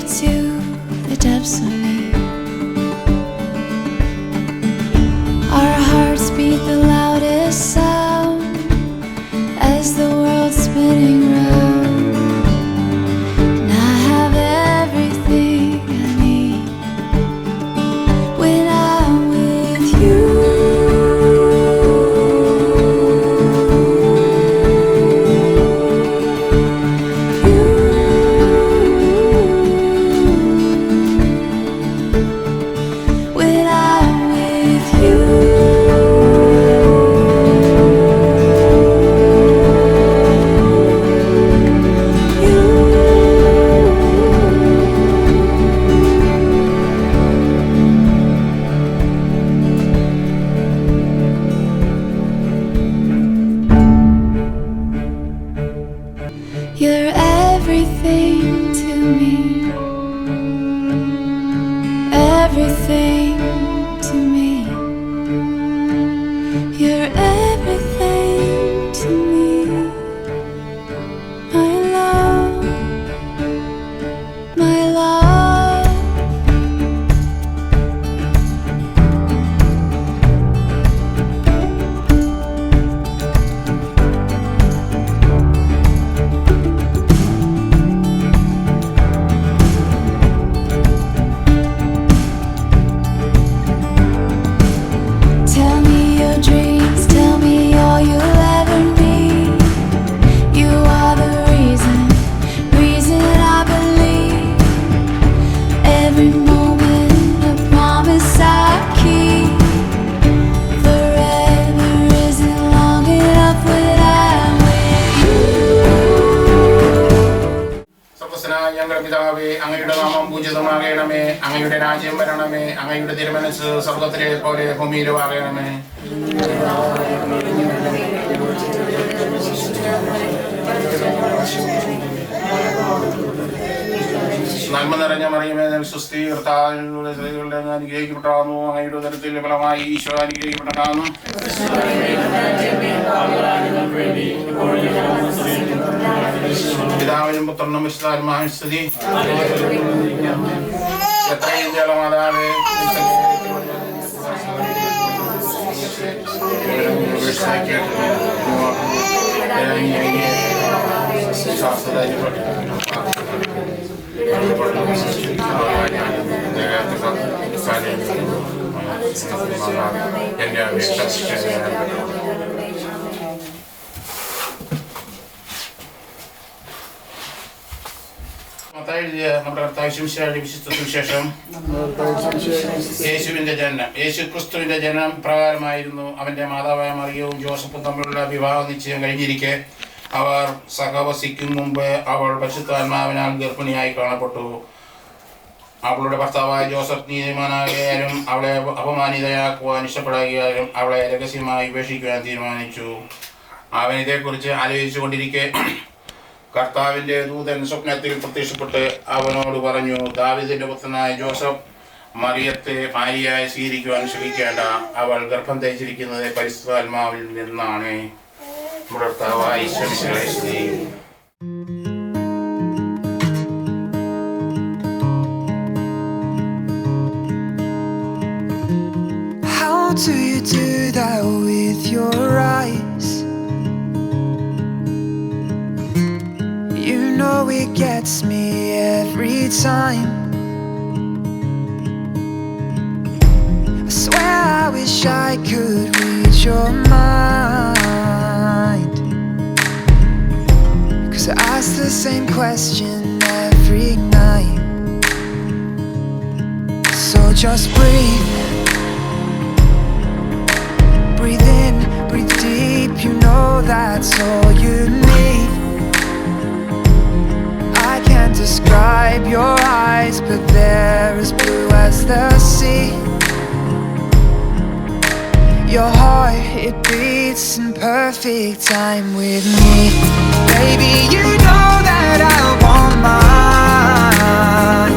to the depths of me. Our hearts beat the loudest sound as the world's spinning round. And I have everything I need when I'm with you. When I'm with you. You're everything to me, everything to me. You're everything to me, my love, my love. Tell me your dreams, tell me all you'll ever need. You are the reason I believe. Every moment a promise I keep. Forever isn't long enough when I'm with you. സർവ്വസ്നായ ഞങ്ങളുടെ പിതാവേ, അങ്ങയുടെ നാമം പൂജിതമാകണമേ. അങ്ങയുടെ രാജ്യം വരണമേ. അങ്ങയുടെ തിരുമനസ് സ്വർഗ്ഗത്തിലെ പോലെ ഭൂമിയിലും ആകണമേ. നന്മ നിറഞ്ഞ മറിയമേ, സ്വസ്തി, കർത്താവിന്റെ സ്ത്രീകളുടെ അങ്ങ് അനുഗ്രഹിക്കപ്പെട്ടാകുന്നു. അങ്ങയുടെ ഉദരത്തിൽ ഫലമായി ഈശോ അനുഗ്രഹിക്കപ്പെട്ടതാകുന്നു. പിതാവിനും പുത്രനും വിശുദ്ധാത്മാവിനും സ്തുതി. എത്രയും ജലമാതാവേ, എന്റെ അപേക്ഷ നമ്മുടെ കർത്താവിന്റെ വിശുദ്ധ സുവിശേഷം. യേശുവിന്റെ ജനനം, യേശു ക്രിസ്തുവിന്റെ ജനനം പ്രകാരമായിരുന്നു. അവന്റെ മാതാവായ മറിയവും ജോസഫും തമ്മിലുള്ള വിവാഹ നിശ്ചയം കഴിഞ്ഞിരിക്കെ അവർ സഹവസിക്കും മുമ്പ് അവൾ പരിശുദ്ധാത്മാവിനാൽ ഗർഭിണിയായി കാണപ്പെട്ടു. അവളുടെ ഭർത്താവായ ജോസഫ് നീതിമാനായാലും അവളെ അപമാനിതയാക്കുവാൻ ഇഷ്ടപ്പെടാകിയാലും അവളെ രഹസ്യമായി ഉപേക്ഷിക്കുവാൻ തീരുമാനിച്ചു. അവൻ ഇതേക്കുറിച്ച് ആലോചിച്ചു കൊണ്ടിരിക്കെ കർത്താവിന്റെ ദൂതൻ സ്വപ്നത്തിൽ പ്രത്യക്ഷപ്പെട്ട് അവനോട് പറഞ്ഞു, ദാവീദിന്റെ പുത്രനായ ജോസഫ്, മറിയത്തെ ഭാര്യയായി സ്വീകരിക്കുവാൻ ശ്രമിക്കേണ്ട. അവൾ ഗർഭം ധരിച്ചിരിക്കുന്നത് പരിശുദ്ധാത്മാവിൽ നിന്നാണ്. കർത്താവായ ഈശോമിശിഹായെ സ്തുതി. How do you do that with your eyes? You know it gets me every time. I swear I wish I could read your mind, 'cause I ask the same question every night. So just breathe. Breathe in, breathe deep, you know that's all you need. I can't describe your eyes, but they're as blue as the sea. Your heart, it beats in perfect time with me. Baby, you know that I want mine.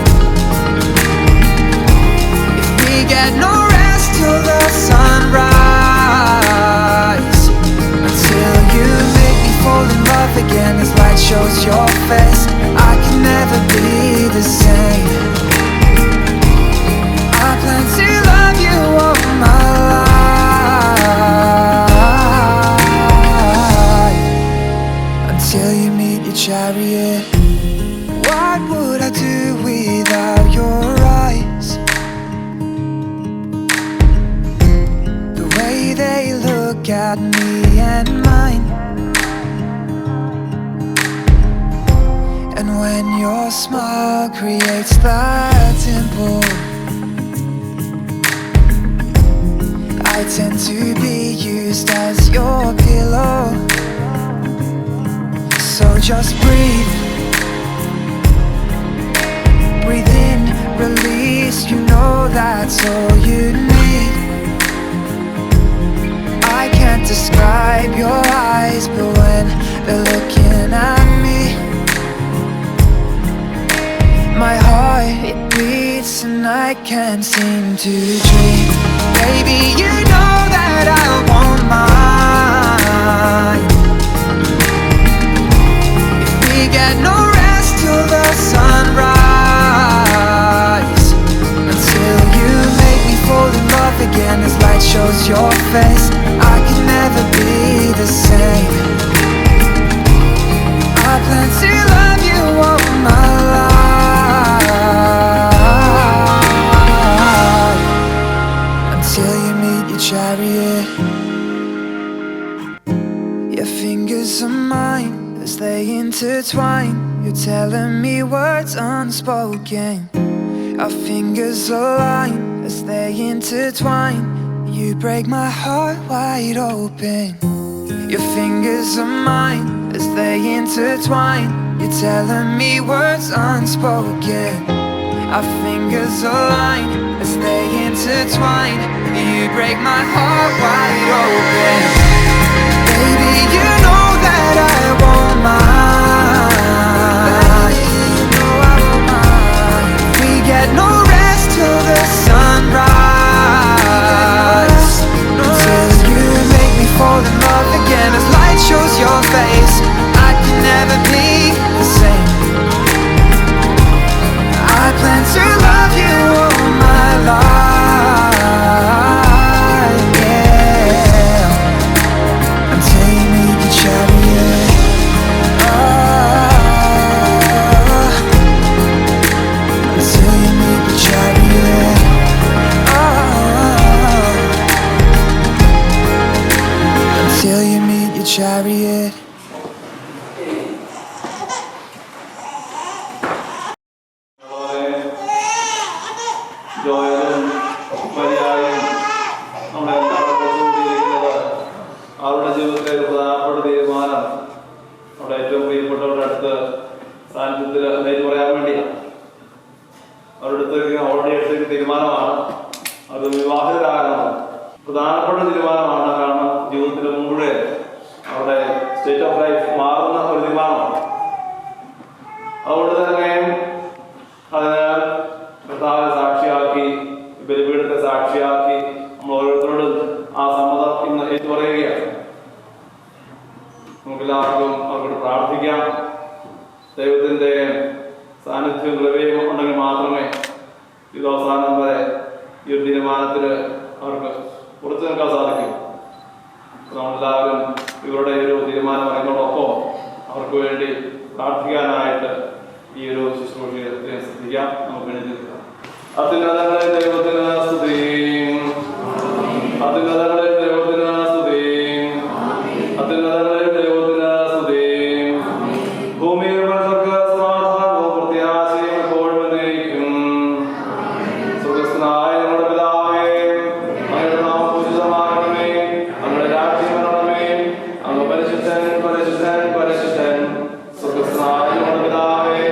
If we get no rest till the sunrise, until you make me fall in love again as light shows your face, I can never be the same. creates the temple. I tend to be used as your pillow. So just breathe. Breathe in, release, you know that's all you need. I can't describe your eyes, but when they're looking at me, my heart, it beats and I can't seem to dream. Baby, you know that I won't mind if we get no rest till the sunrise, until you make me fall in love again as light shows your face. I can never be the same. I plan to love you all my life, until you meet your chariot. Your fingers are mine as they intertwine. You're telling me words unspoken. Our fingers align as they intertwine. You break my heart wide open. Your fingers are mine as they intertwine. You're telling me words unspoken. Our fingers align as they intertwine. You break my heart wide open. Baby, you know that I won't mind. You know I won't mind. We get no rest till the sunrise, until you make me fall in love again as light shows your face. I can never be the same. I plan to love you all my life, yeah, until you meet your chariot. Until you meet your chariot. Until you meet your chariot. ജോയലും മരിയായും നമ്മളെല്ലാവരും കൂടിയിരിക്കുന്നത് അവരുടെ ജീവിതത്തിലെ ഒരു പ്രധാനപ്പെട്ട തീരുമാനം അവിടെ ഏറ്റവും പ്രിയപ്പെട്ടവരുടെ അടുത്ത് സാന്നിധ്യത്തിൽ എഴുതി പറയാൻ വേണ്ടിയാണ്. അവരുടെ അടുത്ത് ഓൾറെഡി എടുത്തൊരു തീരുമാനമാണ്. അത് വിവാഹിതരാകണം പ്രധാനപ്പെട്ട തീരുമാനമാണ്. കാരണം ജീവിതത്തിന് മുമ്പേ അവരുടെ സ്റ്റേറ്റ് ഓഫ് ലൈഫ് മാറുന്ന ഒരു തീരുമാനമാണ്. അതുകൊണ്ട് തന്നെ അതിനാൽ കർത്താവിനെ സാക്ഷിയാക്കി, ബലിപീഠത്തെ സാക്ഷിയാക്കി നമ്മൾ ഓരോരുത്തരോടും ആ സമ്മതം ഇന്ന് ഏറ്റു പറയുകയാണ്. നമുക്കെല്ലാവർക്കും അവരോട് പ്രാർത്ഥിക്കാം. ദൈവത്തിൻ്റെ സാന്നിധ്യം കൃപയും ഉണ്ടെങ്കിൽ മാത്രമേ ഇത് അവസാനം വരെ ഈ ഒരു തീരുമാനത്തിൽ അവർക്ക് ഉറച്ചു നിൽക്കാൻ സാധിക്കും. നമ്മളെല്ലാവരും ഇവരുടെ ഒരു തീരുമാനം പറയുന്നതോടൊപ്പം അവർക്ക് വേണ്ടി പ്രാർത്ഥിക്കാനായിട്ട് ഈ ഒരു ശുശ്രൂഷയെ ശ്രദ്ധിക്കാം. നമുക്ക് എഴുതിയിരിക്കാം. അത്യുന്നതങ്ങളിൽ ദൈവത്തിന് സ്തുതി, അത്യുന്നതങ്ങളിൽ ദൈവത്തിന് സ്തുതി, അത്യുന്നതങ്ങളിൽ ദൈവത്തിന് സ്തുതി. ഭൂമിയിൽ സമാധാനവും പ്രത്യാശയും എപ്പോഴും എന്നേക്കും. സ്വർഗ്ഗസ്ഥനായ ഞങ്ങളുടെ പിതാവേ, അങ്ങയുടെ നാമം പൂജിതമാകണമേ, അങ്ങയുടെ രാജ്യം വരണമേ, അങ്ങ് പരിശുദ്ധൻ പരിശുദ്ധൻ പരിശുദ്ധൻ. സ്വർഗ്ഗസ്ഥനായ ഞങ്ങളുടെ പിതാവേ,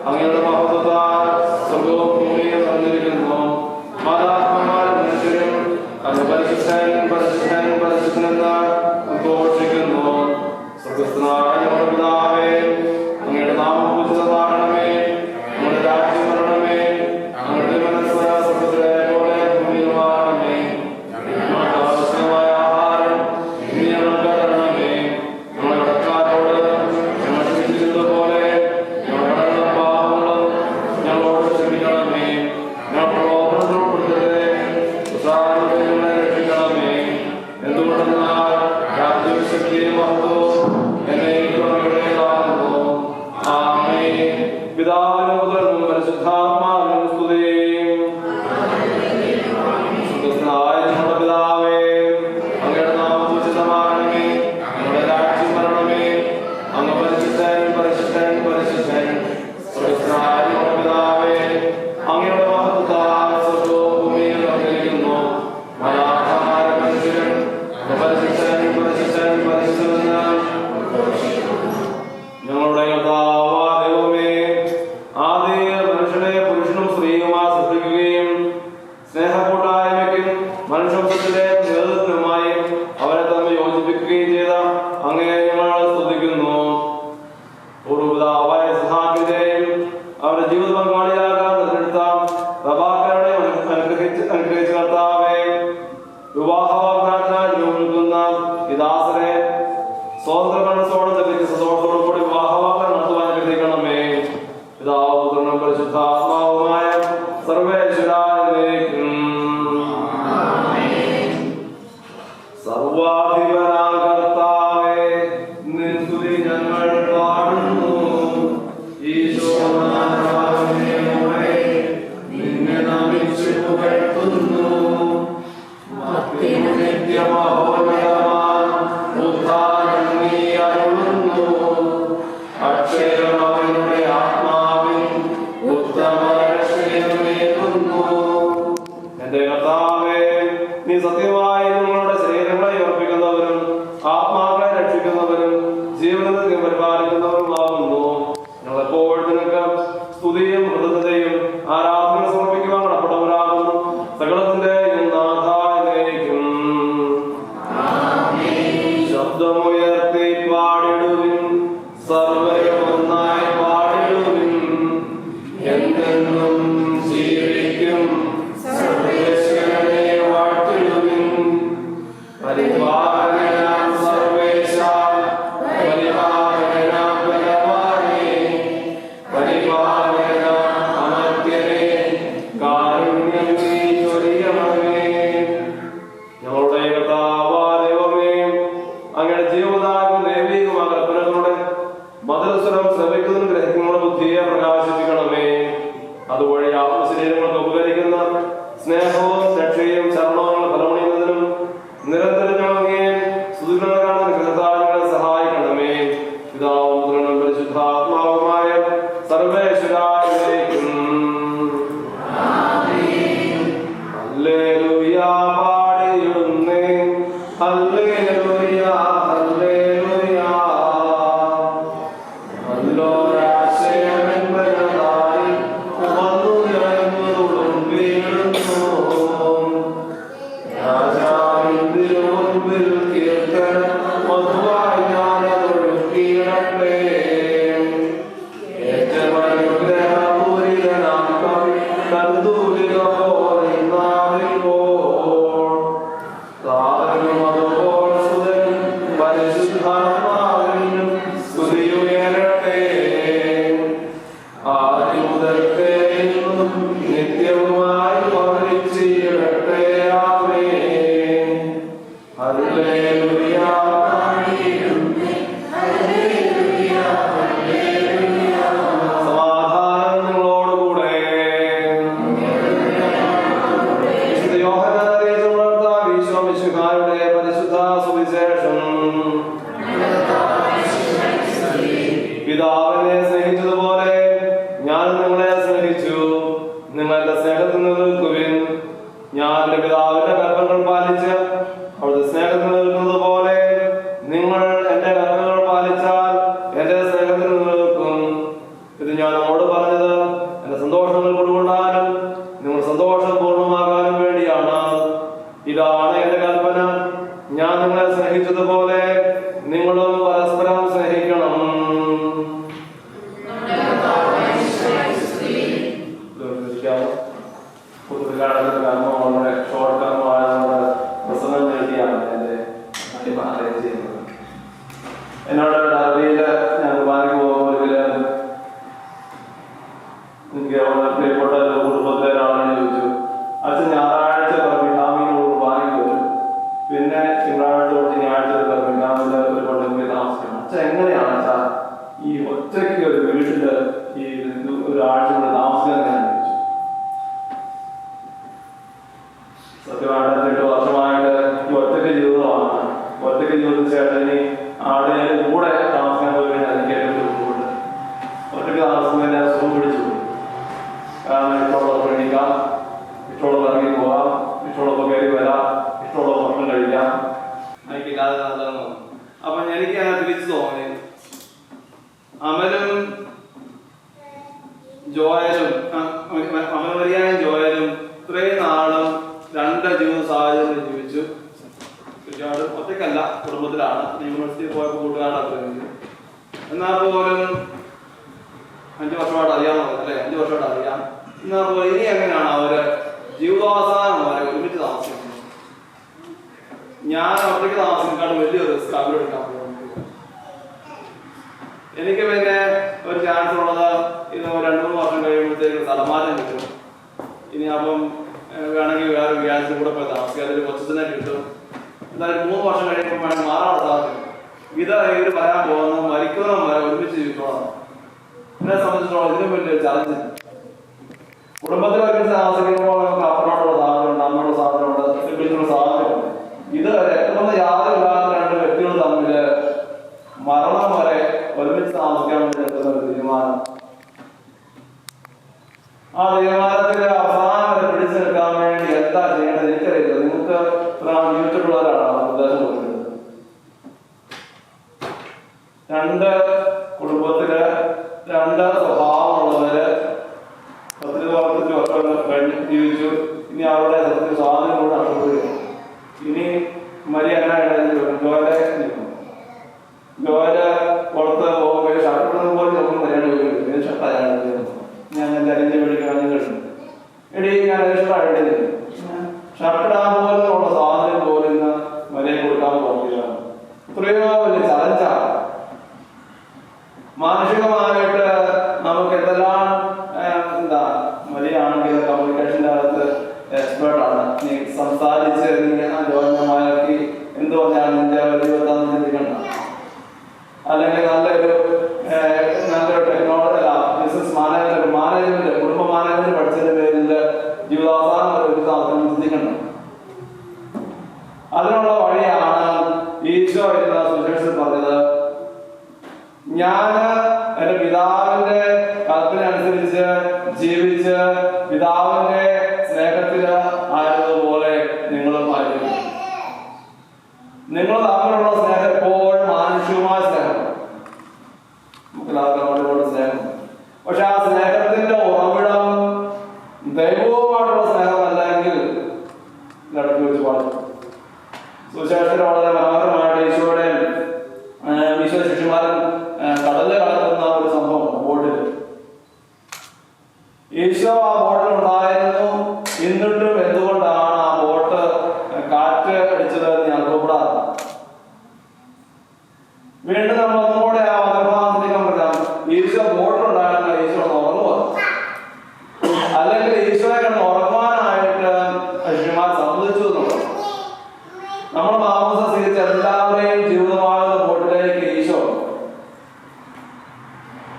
അങ്ങയുടെ മഹത്വത്താൽ സ്വർഗ്ഗവും ഭൂമിയും നിറഞ്ഞിരിക്കുന്നു. മാതാപിതാക്കളും മനുഷ്യരും അങ്ങ് പരിശുദ്ധൻ പരിശുദ്ധൻ പരിശുദ്ധനെന്ന് ഘോഷിക്കുന്നു. സ്വർഗ്ഗസ്ഥനായ ഞങ്ങളുടെ പിതാവേ, അങ്ങയുടെ നാമം പൂജിതമാകണമേ, അങ്ങയുടെ രാജ്യം വരണമേ, അങ്ങയുടെ മനസ്സ് സ്വർഗ്ഗത്തിലെ പോലെ ഭൂമിയിലുമാകണമേ. ഞങ്ങൾക്ക് ആവശ്യമായ ആഹാരം ഇനി ഞങ്ങൾക്ക് തരണമേ. ഞങ്ങളുടെ കടക്കാരോട് ഞങ്ങൾ ക്ഷമിച്ചിരുന്നത് പോലെ ഞങ്ങളുടെ കടങ്ങളും പാപങ്ങളും ഞങ്ങളോട് ക്ഷമിക്കണമേ. ഞങ്ങൾ പ്രലോഭനത്തിൽ ഉൾപ്പെടുത്തരുതേ, ദുഷ്ടാരൂപത്തിൽ ഞങ്ങളെ രക്ഷിക്കണമേ. എന്തുകൊണ്ടെന്നാൽ രാജ്യവും ശക്തിയും മഹത്വവും എന്നേക്കും അങ്ങയുടേതാകുന്നു. ആമേൻ. പിതാവിനും പുത്രനും പരിശുദ്ധാത്മാവിനും സ്തുതി. സ്വർഗ്ഗസ്ഥനായ ഞങ്ങളുടെ പിതാവേ, അങ്ങയുടെ നാമം പൂജിതമാകണമേ, അങ്ങയുടെ രാജ്യം വരണമേ, അങ്ങ് പരിശുദ്ധൻ പരിശുദ്ധൻ പരിശുദ്ധൻ. സ്വർഗ്ഗസ്ഥനായ ഞങ്ങളുടെ പിതാവേ, ഞാൻ എൻ്റെ അരിഞ്ഞ് പിടിക്കണം എടീ ഞാൻ ഇഷ്ടമായിട്ട് ഷർട്ടിടാൻ പോലുള്ള സാധനം പോലും ഇന്ന് മര്യാദ കൊടുക്കാൻ പറ്റില്ല. എത്രയോ വലിയ ചലഞ്ചാണ്. മാനസികമായിട്ട് നമുക്ക് എന്തെല്ലാം മര്യാദയാണെങ്കിൽ കമ്മ്യൂണിക്കേഷൻ്റെ അകത്ത് എക്സ്പേർട്ടാണ്. നീ സംസാരിച്ച് ജോലി എന്ത് പറഞ്ഞാലും നിന്റെ ജീവിതത്താന്ന് ചിന്തിക്കണം. അല്ലെങ്കിൽ നല്ലൊരു ടെക്നോളജി ബിസിനസ് മാനേജ്മെന്റ് കുടുംബ മാനേജ്മെന്റ് പഠിച്ചതിന്റെ പേരിൽ ജീവിതാവസാനം ഒരു സാധനം ചിന്തിക്കണം. അതിനുള്ള വഴിയാണ് ഈശോ എന്ന സുവിശേഷത്തിൽ പറഞ്ഞത്. ഞാൻ എന്റെ പിതാവിന്റെ കൽപ്പന അനുസരിച്ച് ജീവിച്ച് പിതാവിന്റെ സ്നേഹത്തിൽ ആയതുപോലെ നിങ്ങളും ആയിരുന്നു. നിങ്ങൾ തമ്മിലുള്ള സ്നേഹം എപ്പോഴും മാനുഷികമായ സ്നേഹം, നമുക്കെല്ലാവർക്കും സ്നേഹം. പക്ഷെ ആ സ്നേഹത്തിന്റെ ഉറവിടം ദൈവവുമായിട്ടുള്ള സ്നേഹമല്ലെങ്കിൽ ഇടയ്ക്ക് വെച്ച് പാടും. സുവിശേഷത്തിൽ വളരെ മനോഹരമായിട്ട് ഈശോ ശിഷ്യന്മാരും കടലിൽ കടക്കുന്ന ഒരു സംഭവം ബോട്ടിൽ. ഈശോ ആ ബോട്ടിൽ ഉണ്ടായിരുന്നു. എന്നിട്ടും എന്തുകൊണ്ടാണ് ആ ബോട്ട് കാറ്റ് അടിച്ചത് എന്ന് അനുഭവപ്പെടാറ്. വീണ്ടും നമ്മൾ ഒന്നുകൂടെ ആ മതഭാവത്തിലേക്ക് പറയാം. ഈശോ ബോട്ടിലുണ്ടായിരുന്ന ഈശോ ഉറങ്ങുക, അല്ലെങ്കിൽ ഈശോയെ കണ്ട് ഉറങ്ങാനായിട്ട് ശിഷ്യന്മാർ സമ്മതിച്ചു എന്നുള്ളത്. നമ്മൾ മാമോസ സ്വീകരിച്ച എല്ലാവരെയും ജീവിതമാകുന്ന ബോട്ടിലേക്ക് ഈശോ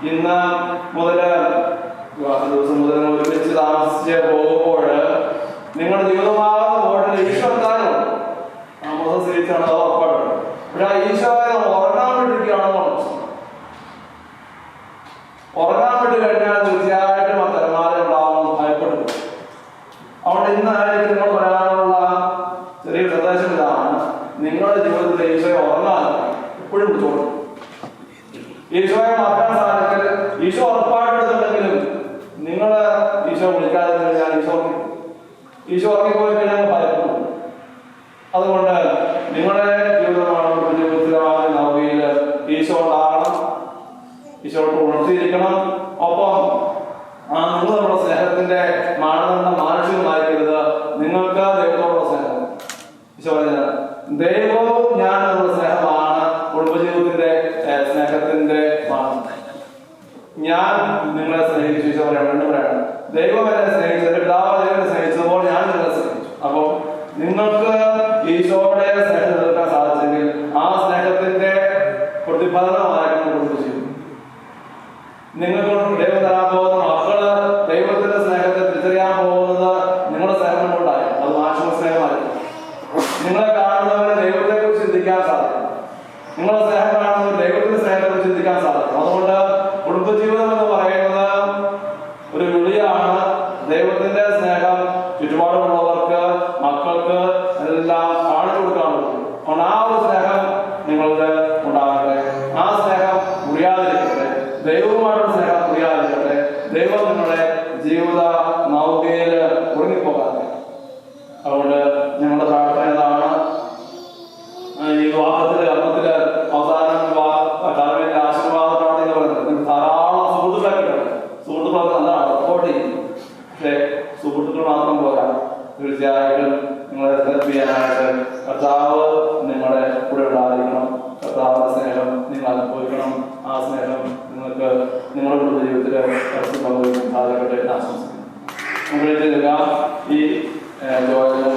ഇന്ന് മുതല് ദിവസം മുതൽ ഒരുമിച്ച് താമസിച്ച് പോകുമ്പോൾ നിങ്ങളുടെ ജീവിതമാകുന്ന ബോട്ടിൽ ഈശോ എന്തായാലും മാമോസ സ്വീകരിച്ചാണ് അത് ഉറപ്പാണ്. പക്ഷെ ആ ഈശോയെ നമ്മൾ ഉറങ്ങാൻ വേണ്ടിയിരിക്കുകയാണെന്നോ ഉറങ്ങാൻ വേണ്ടി കഴിഞ്ഞാൽ തീർച്ചയായിട്ടും ആ തലമാല ഉണ്ടാവുമെന്ന് ഭയപ്പെടുന്നു. അതുകൊണ്ട് ഇന്നായിട്ട് നിങ്ങൾ പറയാനുള്ള ചെറിയ നിർദ്ദേശം ഇതാണ്. നിങ്ങളുടെ ജീവിതത്തിൽ ഈശോയെ ഉറങ്ങാൻ എപ്പോഴും വിളിച്ചോളൂ. ഈശോയെ മാറ്റാൻ സാധിക്കൽ ഈശോ ഉറപ്പായിട്ടുണ്ടെങ്കിലും നിങ്ങൾ ഈശോ വിളിക്കാതെ കഴിഞ്ഞാൽ ഈശോ ഉറങ്ങിപ്പോയി കഴിഞ്ഞാൽ ഭയപ്പെടും. അതുകൊണ്ട് നിങ്ങളുടെ ജീവിതത്തിലെ നവയിൽ ഈശോ ഉണ്ടാകണം, ഈശോയോട് ഉണർത്തിയിരിക്കണം. ഒപ്പം നിങ്ങളുള്ള സ്നേഹത്തിന്റെ മാനദണ്ഡം മാനുഷികമായിരിക്കരുത്. നിങ്ങൾക്ക് ദൈവത്തോടുള്ള സ്നേഹം. ഈശോ പറഞ്ഞത് ദൈവവും ഞാനുള്ള സ്നേഹമാണ് കുടുംബജീവിതത്തിന്റെ സ്നേഹത്തിന്റെ മാനദണ്ഡം. ഞാൻ നിങ്ങളെ സ്നേഹിച്ചു. ഈശോ പറയാണ് ദൈവം എന്നെ സ്നേഹിച്ചു, എന്റെ പിതാവ് ദൈവത്തെ സ്നേഹിച്ചപ്പോൾ ഞാൻ നിങ്ങളെ സ്നേഹിച്ചു. അപ്പൊ നിങ്ങൾക്ക് ഈശോയുടെ സ്നേഹം നിൽക്കാൻ സാധിച്ചെങ്കിൽ ആ സ്നേഹത്തിന്റെ പ്രതിഫലനമായിരിക്കും കുടുംബജീവിതം. നിങ്ങൾക്ക് ദൈവം തരാൻ പോകുന്ന മക്കള് ദൈവത്തിന്റെ സ്നേഹത്തെ തിരിച്ചറിയാൻ പോകുന്നത് നിങ്ങളുടെ സ്നേഹം കൊണ്ടായി. അത് മാനുഷിക സ്നേഹമായിരിക്കും. നിങ്ങളെ കാണുന്നവരെ ദൈവത്തെ കുറിച്ച് ചിന്തിക്കാൻ സാധിക്കും. നിങ്ങളെ സ്നേഹം കാണുന്നവർ ദൈവത്തിന്റെ സ്നേഹത്തെ കുറിച്ച് ചിന്തിക്കാൻ സാധിക്കും. അതുകൊണ്ട് കുടുംബജീവിതം എന്ന് പറയുന്നത് ഒരു വിളിയാണ്. ദൈവത്തിന്റെ സ്നേഹം ചുറ്റുപാടുമുള്ളവർക്ക് മക്കൾക്ക് എല്ലാം കാണിച്ചു കൊടുക്കാനുള്ളത്. അതുകൊണ്ട് ആ ഒരു സ്നേഹം നിങ്ങൾക്ക് ഉണ്ടാകട്ടെ. ആ സ്നേഹം മുറിയാതിരിക്കട്ടെ. ദൈവവുമായിട്ടുള്ള സ്നേഹം മുറിയാതിരിക്കട്ടെ. ദൈവം നിങ്ങളുടെ ജീവിത നൗകയിൽ ഉറങ്ങിപ്പോകാതെ. അതുകൊണ്ട് ഞങ്ങളുടെ പ്രാർത്ഥന ഇതാണ്. ഈ വിവാഹത്തില് കർമ്മത്തില് അവസാനം കർമ്മത്തിന്റെ ആശീർവാദ പ്രാർത്ഥന പറയുന്നത് ധാരാളം സുഹൃത്തുക്കളൊക്കെ നല്ലതാണ്, സപ്പോർട്ട് ചെയ്യും. പക്ഷെ സുഹൃത്തുക്കൾ മാത്രം പോരാ. തീർച്ചയായിട്ടും നിങ്ങളെ ഹെൽപ്പ് ചെയ്യാനായിട്ട് കർത്താവ് നിങ്ങളുടെ കൂടെ ഉണ്ടായിരിക്കണം. കർത്താവിന്റെ സ്നേഹം നിങ്ങൾ അനുഭവിക്കണം. ആ സ്നേഹം നിങ്ങൾക്ക് നിങ്ങളുടെ കുടുംബ ജീവിതത്തിൽ പങ്കുവയ്ക്കാൻ സാധിക്കട്ടെ എന്ന് ആശംസിക്കുന്നു. നമുക്ക് ഈ ജോലിയും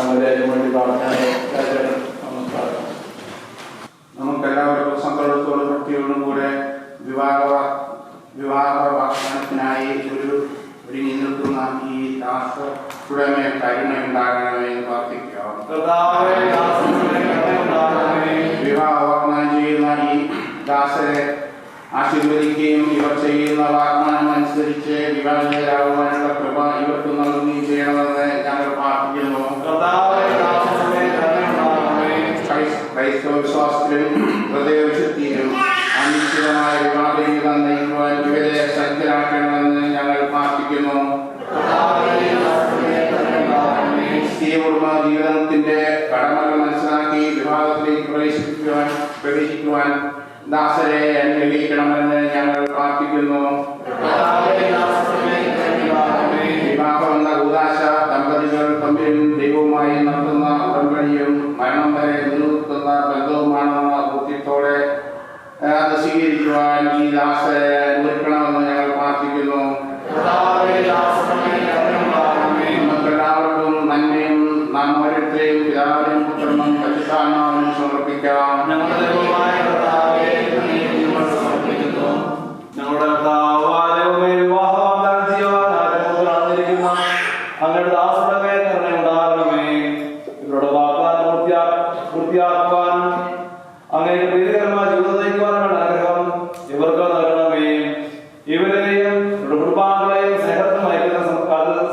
മര്യാദയ്ക്കും വേണ്ടി പ്രാർത്ഥന. നമുക്കെല്ലാവർക്കും സന്തോഷത്തോടും ഭക്തിയോടും കൂടെ വിവാഹ വാഗ്ദാനത്തിനായി ഒരുങ്ങി നിൽക്കുന്ന ഈ ദാസയുടെ കരുണയുണ്ടാകണമേ എന്ന് പ്രാർത്ഥിക്കാം. വിവാഹ വാഗ്ദാനം ചെയ്യുന്ന ഈ ദാസരെ ആശീർവദിക്കുകയും ഇവർ ചെയ്യുന്ന വാഗ്ദാനം അനുസരിച്ച് വിവാഹിതരാകുവാനുള്ള കൃപ ഇവർക്ക് നൽകുകയും ചെയ്യണമെന്ന് ഞങ്ങൾ പ്രാർത്ഥിക്കുന്നു. ക്രൈസ്തവ വിശ്വാസത്തിലും ഹൃദയവിശുദ്ധിയിലും അനിശ്ചിതമായ വിവാഹ ജീവിതം നയിക്കുവാൻ ഇവരെ സജ്ജരാക്കണമെന്ന് ഞങ്ങൾ പ്രാർത്ഥിക്കുന്നു. കുടുംബ ജീവിതത്തിന്റെ കടമകൾ മനസ്സിലാക്കി വിവാഹത്തിലേക്ക് പ്രവേശിക്കുവാൻ ദാസരെ അനുഗ്രഹിക്കണമെന്ന് ഞങ്ങൾ പ്രാർത്ഥിക്കുന്നു. വിവാഹം അങ്ങയുടെ ദാസരുടെ മേൽ കരുണയുണ്ടാകണമേ. ഇവരുടെ വാഗ്ദാനം പൂർത്തിയാക്കുവാനും അങ്ങയുടെ പ്രീതികരമായ ജീവിതം നയിക്കുവാനുള്ള ആഗ്രഹം ഇവർക്ക് നൽകണമേ. ഇവരെയും ഇവരുടെ കുടുംബാംഗങ്ങളെയും സ്നേഹത്തിനും ഐക്യത്തിനും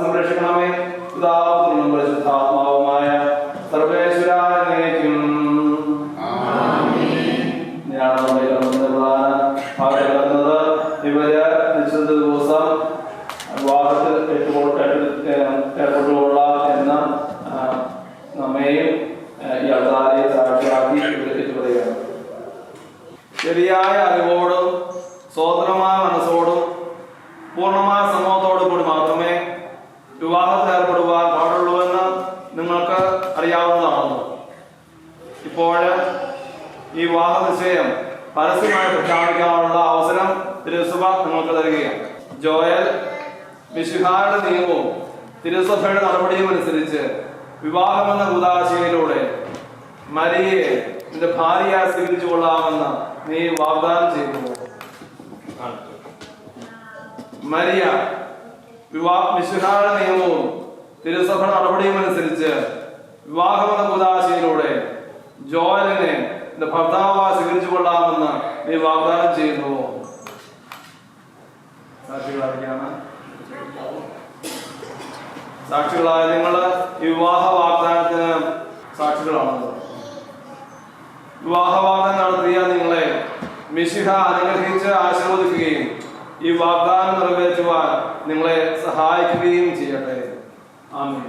സംരക്ഷിക്കണമേ. പിതാവും പരിശുദ്ധാത്മാവുമായ സർവേശ്വരനേക്കും. ഞാൻ ഭാഗത്തുന്നത് ഇവര് നിശ്ചിത ദിവസം വിവാഹത്തിൽ ഏർപ്പെട്ടുകൊള്ളാം എന്ന് നമ്മെയും ഈ അവതാരയെ സാക്ഷിയാക്കി പറയുകയാണ്. ശരിയായ അറിവോടും സ്വതന്ത്രമായ മനസ്സോടും പൂർണ്ണമായ സമൂഹത്തോടും കൂടി മാത്രമേ വിവാഹത്തിൽ ഏർപ്പെടുവാൻ പാടുള്ളൂവെന്ന് നിങ്ങൾക്ക് അറിയാവുന്നതാണല്ലോ. ഇപ്പോൾ ഈ വിവാഹ നിശ്ചയം പരസ്യമായി പ്രഖ്യാപിക്കാനുള്ള അവസരം തിരുസഭ നിങ്ങൾക്ക് തരികയാണ്. ജോയൽ മിശിഹായുടെ നിയമവും തിരുസഭയുടെ നടപടിയും അനുസരിച്ച് വിവാഹമെന്ന കൂതാശയിലൂടെ മരിയയെ നിന്റെ ഭാര്യയായി സ്വീകരിച്ചു കൊള്ളാമെന്ന് നീ വാഗ്ദാനം ചെയ്യുന്നു. മരിയ മിശിഹായുടെ നിയമവും തിരുസഭ നടപടിയും അനുസരിച്ച് വിവാഹമെന്ന കൂതാശയിലൂടെ ജോയലിനെ നിന്റെ ഭർത്താവായി സ്വീകരിച്ചു കൊള്ളാമെന്ന് നീ വാഗ്ദാനം ചെയ്യുന്നു. സാക്ഷികളായ നിങ്ങൾ ഈ വിവാഹ വാഗ്ദാനത്തിന് സാക്ഷികളാണല്ലോ. വിവാഹ വാഗ്ദാനം നടത്തിയ നിങ്ങളെ മിശിഹ അനുഗ്രഹിച്ച് ആശീർവദിക്കുകയും ഈ വാഗ്ദാനം നിറവേറ്റുവാൻ നിങ്ങളെ സഹായിക്കുകയും ചെയ്യട്ടെ. ആമേൻ.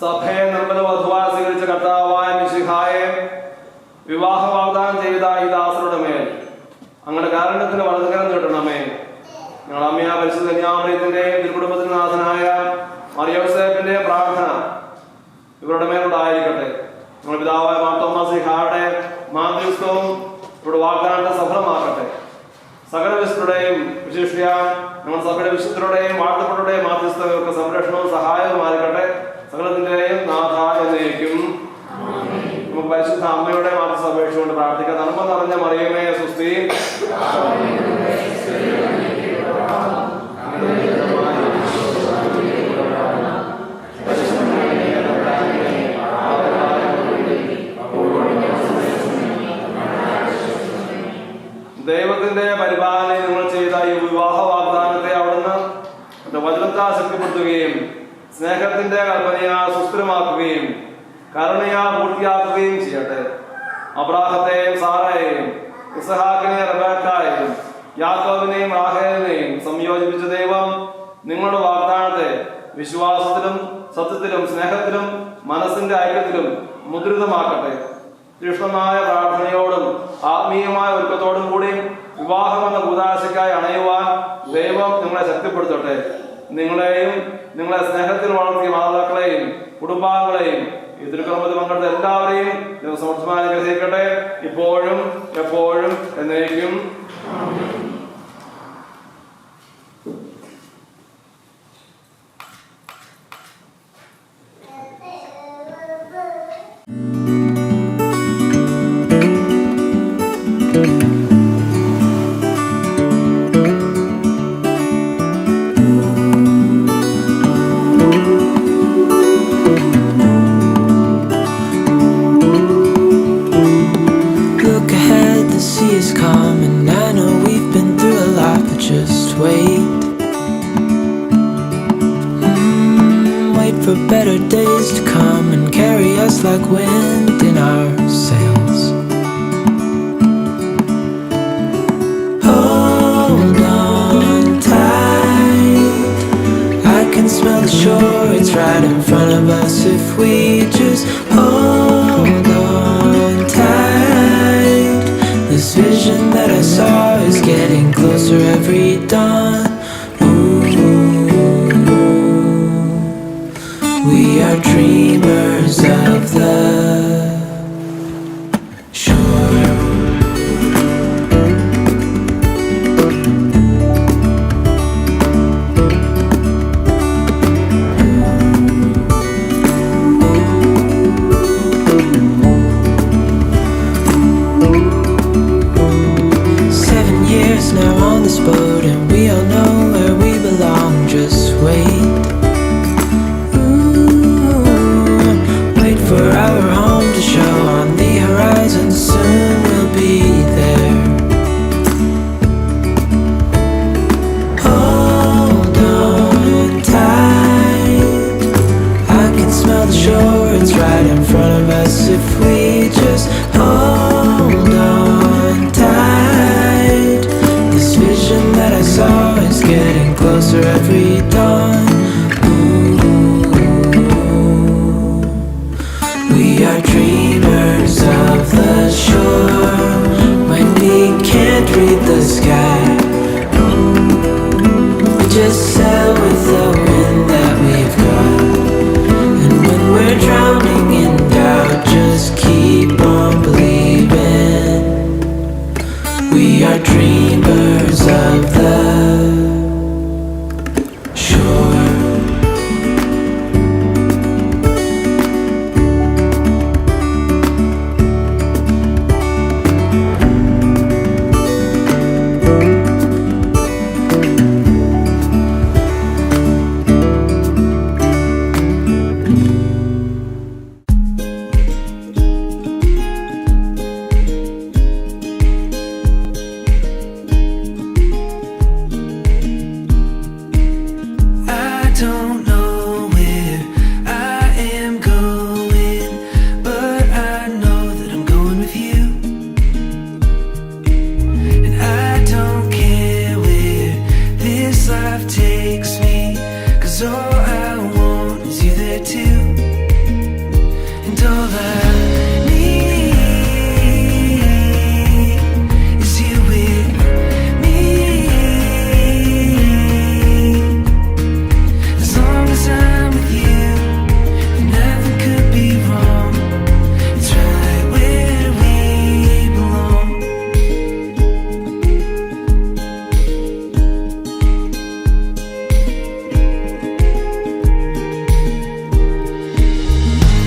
സഭയെ നിർമ്മല വധുവായി സ്വീകരിച്ച കർത്താവായ മിശിഹായെ വിവാഹ വാഗ്ദാനം ചെയ്ത ഈ ദാസരുടെ മേൽ അങ്ങയുടെ കാരുണ്യത്തിന് വലതുകരം നീട്ടണമേ. ഞങ്ങൾ അമ്മയ പരിശുദ്ധ കന്യാമറിയത്തിന്റെയും തിരുക്കുടുംബത്തിന് നാഥനായ മറിയോസേപ്പിന്റെ പ്രാർത്ഥന ഇവരുടെ മേലുണ്ടായിരിക്കട്ടെ. ഞങ്ങൾ പിതാവായ മാർത്തോമാശ്ലീഹായുടെ മാധ്യസ്ഥവും ഇവരുടെ വാഗ്ദാനത്തെ സഫലമാക്കട്ടെ. സകല വിശുദ്ധരുടെയും വിശിഷ്യ ഞങ്ങൾ സഭയുടെ വിശുദ്ധരുടെയും വാഴ്ത്തപ്പെട്ടവരുടെയും മാധ്യസ്ഥം ഇവർക്ക് സംരക്ഷണവും സഹായവുമായിരിക്കട്ടെ. സകലത്തിന്റെയും നാഥ എന്നേക്കും. നമുക്ക് പരിശുദ്ധ അമ്മയുടെ മാധ്യസ്ഥ അപേക്ഷിച്ചുകൊണ്ട് പ്രാർത്ഥിക്കാം. നന്മ നിറഞ്ഞ മറിയമേ സുസ്തി. ദൈവത്തിന്റെ പരിപാലനയിൽ നിങ്ങൾ ചെയ്ത ഈ വിവാഹ വാഗ്ദാനത്തെ അവിടുന്ന് വചനത്താൽ ശക്തിപ്പെടുത്തുകയും സ്നേഹത്തിന്റെ കൽപ്പനയാ സുസ്ഥിരമാക്കുകയും കരുണയാ പൂർത്തിയാക്കുകയും ചെയ്യട്ടെ. അബ്രാഹത്തെയും സാറയെയും ഇസഹാക്കിനെയും റബേക്കായെയും യാക്കോബിനെയും റാഹേലിനെയും സംയോജിപ്പിച്ച ദൈവം നിങ്ങളുടെ വാഗ്ദാനത്തെ വിശ്വാസത്തിലും സത്യത്തിലും സ്നേഹത്തിലും മനസ്സിന്റെ ഐക്യത്തിലും മുദ്രിതമാക്കട്ടെ. തീക്ഷ്ണമായ പ്രാർത്ഥനയോടും ആത്മീയമായ ഒരുക്കത്തോടും കൂടി വിവാഹമെന്ന കൂതാശയ്ക്കായി അണയുവാൻ ദൈവം നിങ്ങളെ ശക്തിപ്പെടുത്തട്ടെ. നിങ്ങളെയും നിങ്ങളെ സ്നേഹത്തിൽ വളർത്തിയ മാതാക്കളെയും കുടുംബാംഗങ്ങളെയും ഈ തിരുക്കർമ്മത്തിൽ പങ്കെടുത്ത എല്ലാവരെയും നിങ്ങൾ സമർത്ഥമായി അനുഗ്രഹിക്കട്ടെ, ഇപ്പോഴും എപ്പോഴും എന്നേക്കും. For better days to come and carry us like wind in our sails. Hold on tight, I can smell the shore, it's right in front of us if we just hold on tight. This vision that I saw is getting closer every dawn. We are dreamers of the shore. boat and we all know where we belong. Just wait. Wait for our home to show on the horizon. Soon we'll be there. Hold on tight. I can smell the shore, it's right in front of us. If we just hold on tight, this vision that I saw is getting closer every dawn. We are dreamers of the shore when we can't read the sky. We just sail with the wind that we've got. And when we're drowning in doubt, just keep on believing. We are dreamers of the shore. I don't know where I am going, but I know that I'm going with you. And I don't care where this life takes me, 'cause all I want is you there too. And all I need is you with me. As long as I'm with you, then nothing could be wrong. It's right where we belong.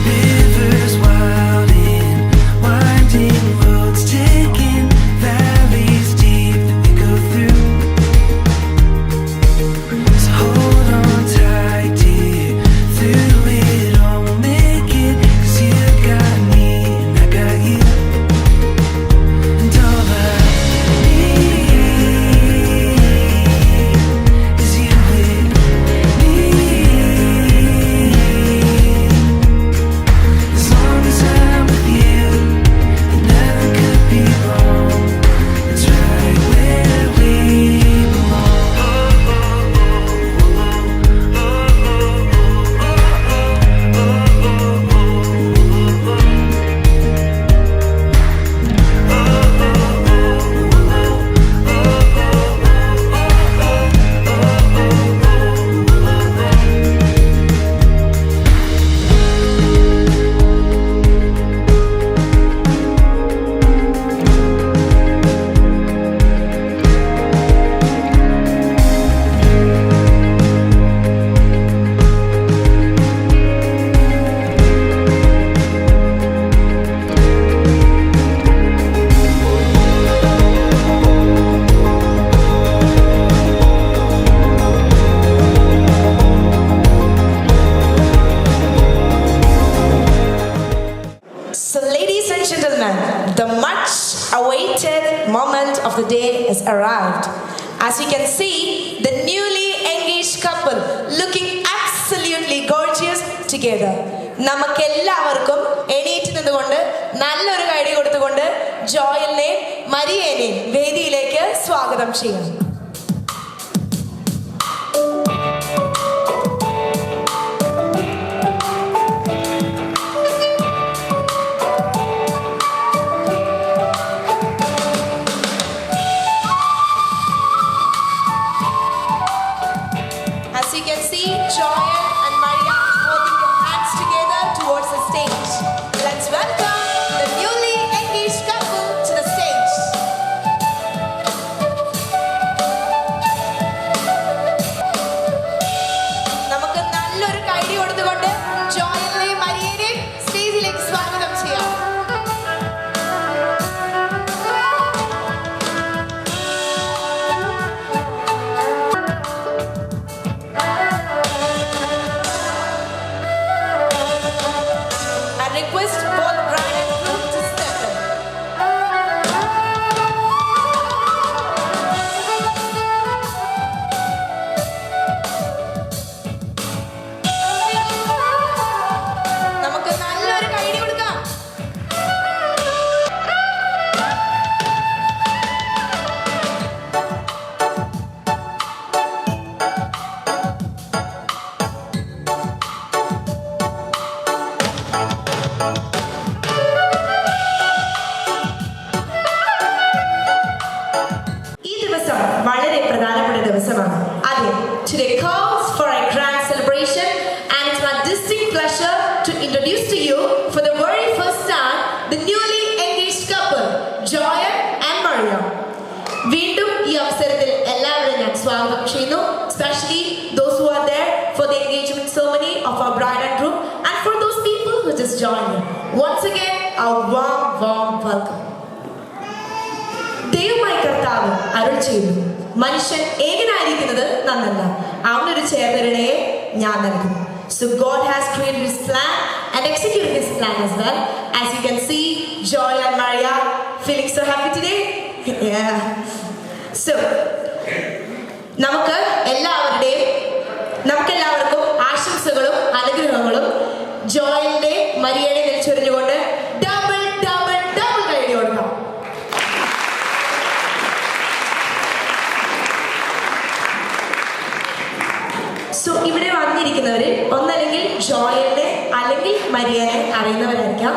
Rivers wild and winding roads, taking valleys deep that we go through. So hold on tight, dear, through it all we'll make it. 'Cause you got me and I got you. And all I need is you with me. As long as I'm with you, then nothing could be wrong. It's right where we belong. So, ladies and gentlemen, the much awaited moment of the day has arrived. As you can see, the newly engaged couple looking absolutely gorgeous together. നമുക്കെല്ലാവർക്കും എണീറ്റ് നിന്നുകൊണ്ട് നല്ലൊരു കൈഡി കൊടുത്തുകൊണ്ട് ജോയലിനെയും മരിയേനെയും വേദിയിലേക്ക് സ്വാഗതം ചെയ്യാം. As you can see, Joel and Maria holding their hands together towards the stage. Let's welcome the newly engaged couple to the stage. today calls for a grand celebration, and it's my distinct pleasure to introduce to you for the very first time the newly engaged couple, Joel and Maria. വീണ്ടും ഈ അവസരത്തിൽ എല്ലാവരെയും ഞാൻ സ്വാഗതം ചെയ്യുന്നു, especially those who are there for the engagement ceremony of our bride and groom, and for those people who just joined in. Once again, a warm welcome. ദൈവമായ കർത്താവ് അരുൾ ചെയ്യുന്നു, മനുഷ്യൻ ഏകനായിരിക്കുന്നത് നന്നല്ല, അവനൊരു ചേർന്നൊരുണയെ ഞാൻ നൽകുന്നു. So God has created His plan and executed His plan as well. As you can see, Joel and Maria feeling so happy today. Yeah. So നമുക്ക് എല്ലാവർക്കും ആശംസകളും അനുഗ്രഹങ്ങളും ജോയലിന്റെ മരിയയുടെ നെൽച്ചൊരിഞ്ഞുകൊണ്ട് ഡബിൾ കൈയടി കൊടുക്കാം. സോ ഇവിടെ വന്നിരിക്കുന്നവരിൽ ഒന്നല്ലെങ്കിൽ ജോയലിനെ അല്ലെങ്കിൽ മരിയനെ അറിയുന്നവരായിരിക്കാം.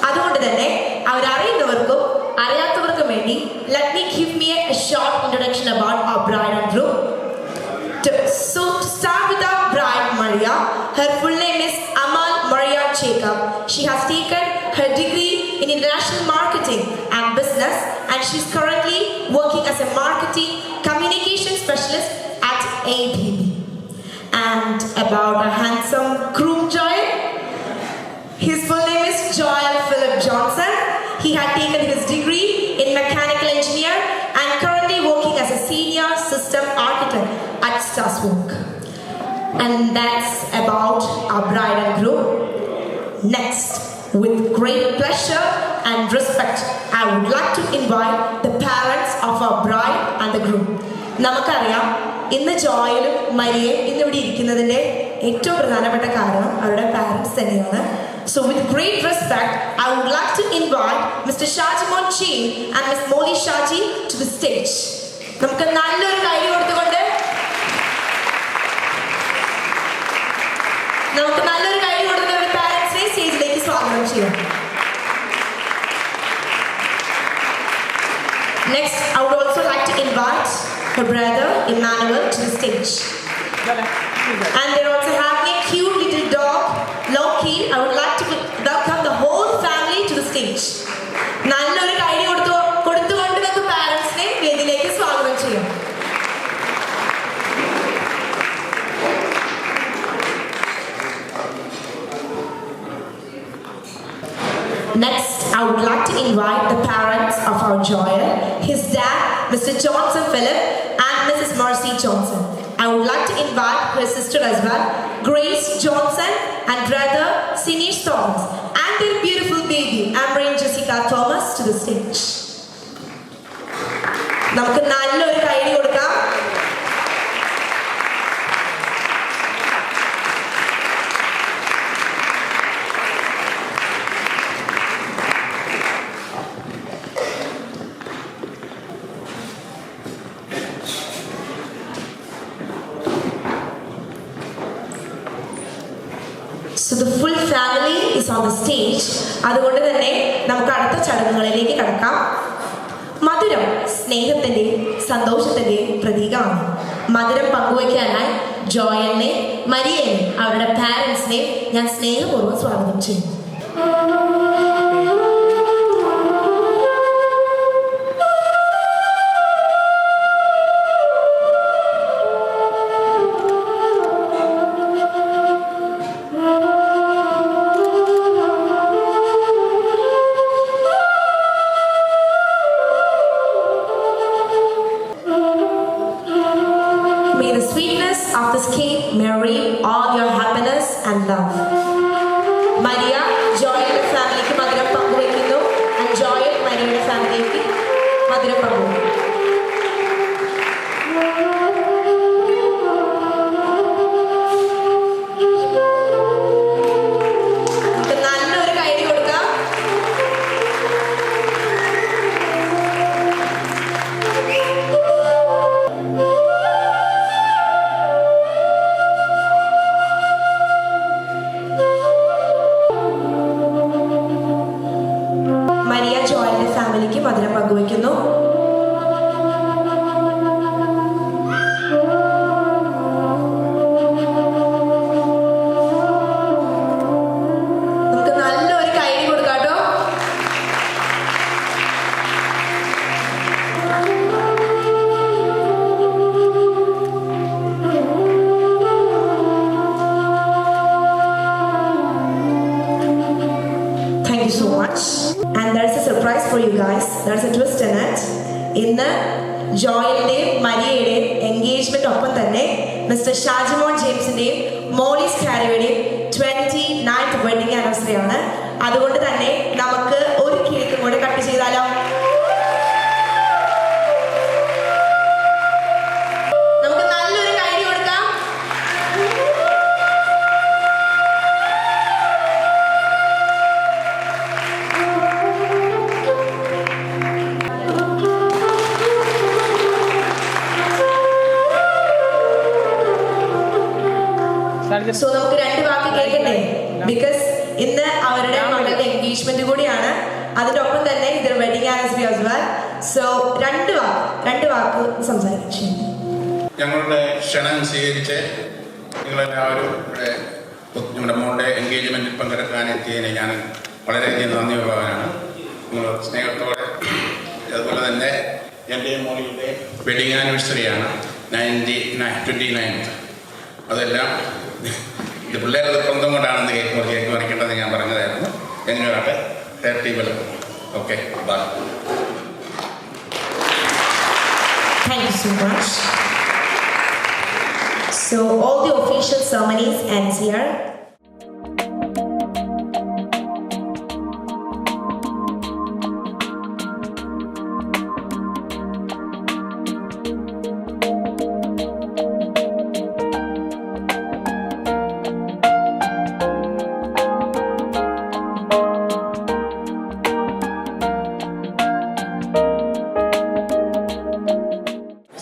അതുകൊണ്ട് തന്നെ അവരറിയുന്നവർക്കും അറിയാത്തവർക്കും വേണ്ടി let me give me a short introduction about our bride and groom. So to start with our bride Maria, her full name is Amal Maria Jacob. She has taken her degree in international marketing and business, and she's currently working as a marketing communication specialist at ABB. And about a handsome groom Joel, his full name is Joel Philip Johnson. He had taken his degree in mechanical engineer and currently working as a senior system architect at Staswork. And that's about our bride and groom. Next, with great pleasure and respect, I would like to invite the parents of our bride and the groom. നമുക്കറിയാം, ഇന്ന് ജോയലും മരിയയും ഇന്നിവിടെ ഇരിക്കുന്നതിൻ്റെ ഏറ്റവും പ്രധാനപ്പെട്ട കാരണം അവരുടെ parents തന്നെയാണ്. So with great respect, I would like to invite Mr. Shajimon Chin and Ms. Molly Shaji to the stage. നമുക്ക് നല്ലൊരു കൈ കൊടുത്തുകൊണ്ട് അവരുടെ പാരൻസിനെ സ്റ്റേജിലേക്ക് സ്വാഗതം ചെയ്യാം. Next, I would also like to invite her brother Emmanuel to the stage. And they're also having a cute little dog, Loki. I would like to welcome the whole family to the stage. നല്ലൊരു കൈ കൊടുത്തുകൊണ്ട് നമുക്ക് പാരൻസിനെ വേദിയിലേക്ക് സ്വാഗതം ചെയ്യാം. Next, I would like to invite the parents of our Joel, his dad, Mr. Johnson Philip, and Mrs. Mercy Johnson. I would like to invite her sister as well, Grace Johnson, and brother Sinesh Thomas, and their beautiful baby, Amber Jessica Thomas, to the stage. നമുക്ക് നല്ലൊരു കൈയടി കൊടുക്കാം. So the full family is on the stage. അതുകൊണ്ട് തന്നെ നമുക്ക് അടുത്ത ചടങ്ങുകളിലേക്ക് കടക്കാം. മധുരം സ്നേഹത്തിൻ്റെയും സന്തോഷത്തിൻ്റെയും പ്രതീകമാണ്. മധുരം പങ്കുവയ്ക്കാനായി ജോയലിനെയും മരിയനെയും അവരുടെ പാരൻസിനെയും ഞാൻ സ്നേഹപൂർവ്വം സ്വാഗതം ചെയ്യുന്നു. May the sweetness of this cake marry all your happiness and love. Maria, Joel ഫാമിലിക്ക് മധുരം പങ്കുവയ്ക്കുന്നു, and Joel മരിയയുടെ ഫാമിലിക്ക് മധുരം പങ്കുവയ്ക്കുന്നു. നമുക്ക് നല്ലൊരു കൈയടി കൊടുക്കാം. മരിയ ജോയലിന്റെ ഫാമിലിക്ക് മധുരം പങ്കുവയ്ക്കുന്നു. Stenat. ഇന്ന് ജോയലിന്റെയും മരിയയുടെയും എൻഗേജ്മെന്റ് ഒപ്പം തന്നെ മിസ്റ്റർ ഷാജിമോൻ ജെയിംസിന്റെയും മോളിസ് കാരിയുടെയും 29th വെഡിങ് ആനിവേഴ്സറി ആണ്. അതുകൊണ്ട് തന്നെ നമുക്ക് ഒരു കേക്ക് കൂടെ കട്ട് ചെയ്താലോ? നമുക്ക് നല്ലൊരു കൈ കൊടുക്കാം. സോ നമുക്ക് രണ്ട് വാക്ക് കേൾക്കണ്ടേ? ബിക്കോസ് ഇന്ന് അവരുടെ മകളുടെ എൻഗേജ്മെന്റ് കൂടിയാണ്. അതിന്റെ ഒപ്പം തന്നെ ഇതൊരു wedding anniversary as well. So രണ്ട് വാക്ക് സംസാരിച്ചു. ഞങ്ങളുടെ ക്ഷണം സ്വീകരിച്ച് നിങ്ങളെല്ലാവരും ഇവിടെ നമ്മുടെ മോളുടെ എൻഗേജ്മെന്റിൽ പങ്കെടുക്കാൻ എത്തിയതിന് ഞാൻ വളരെയധികം നന്ദിയുള്ളവനാണ്. നിങ്ങൾ സ്നേഹത്തോടെ. അതുപോലെ തന്നെ എൻ്റെ മോളിയുടെ വെഡിങ് ആനിവേഴ്സറിയാണ് 29th. അതെല്ലാം ഇത് പിള്ളേരെ നിർബന്ധം കൊണ്ടാണെന്ന് കേക്ക് മറിക്കേണ്ടത് ഞാൻ പറഞ്ഞതായിരുന്നു. എങ്ങനെയാട്ടെ 30 welcome. Okay, bye. Thank you so much. So all the official ceremonies ends here.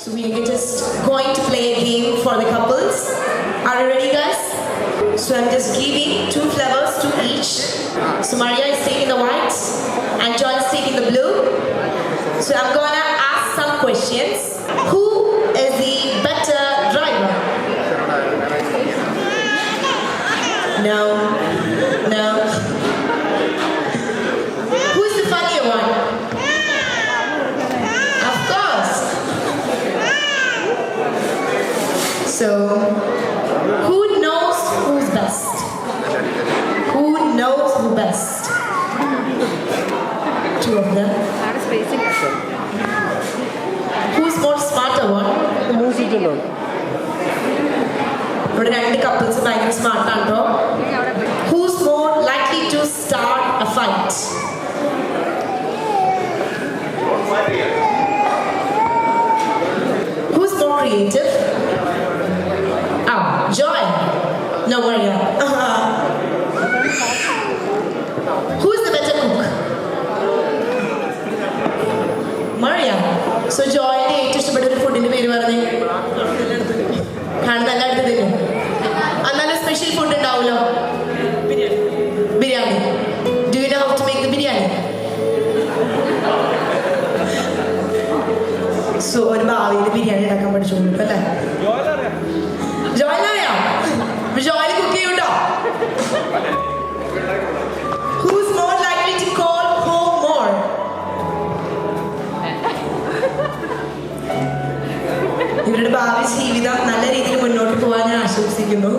So we are just going to play a game for the couples. Are you ready, guys? So I'm just giving 2 flowers to each. So Maria is taking the white and John is taking the blue. So I'm gonna ask some questions. Who is the better driver? No. Who is the funnier one? Of course. So, who knows who's best? Who knows who best? 2 of them. Who's more smarter one? ഇവിടെ 2 couples ഭയങ്കര smart ആണോ? Who's more likely to start a fight? Who's more creative? Joy. No, Maria. Who is the better cook? Maria. So Joy ne ഏറ്റവും ഇഷ്ടപ്പെട്ട ഒരു ഫുഡിന്റെ പേര് പറഞ്ഞേ. കാണുന്ന എല്ലായിടത്തും തിന്നും. എന്നാലും സ്പെഷ്യൽ ഫുഡ് ഉണ്ടാവുമല്ലോ. Biryani. Do you know how to make the biryani? So ഒരു ഭാവിയിൽ ബിരിയാണി ഉണ്ടാക്കാൻ പഠിച്ചോളൂ അല്ലേ? ജോയൽ അറിയാം. ജോയൽ കുക്ക് ചെയ്യൂട്ടോ. Who's more likely to call home more? ഇവരുടെ ഭാവി ജീവിതം നല്ല രീതിയിൽ മുന്നോട്ട് പോകാൻ ഞാൻ ആശംസിക്കുന്നു.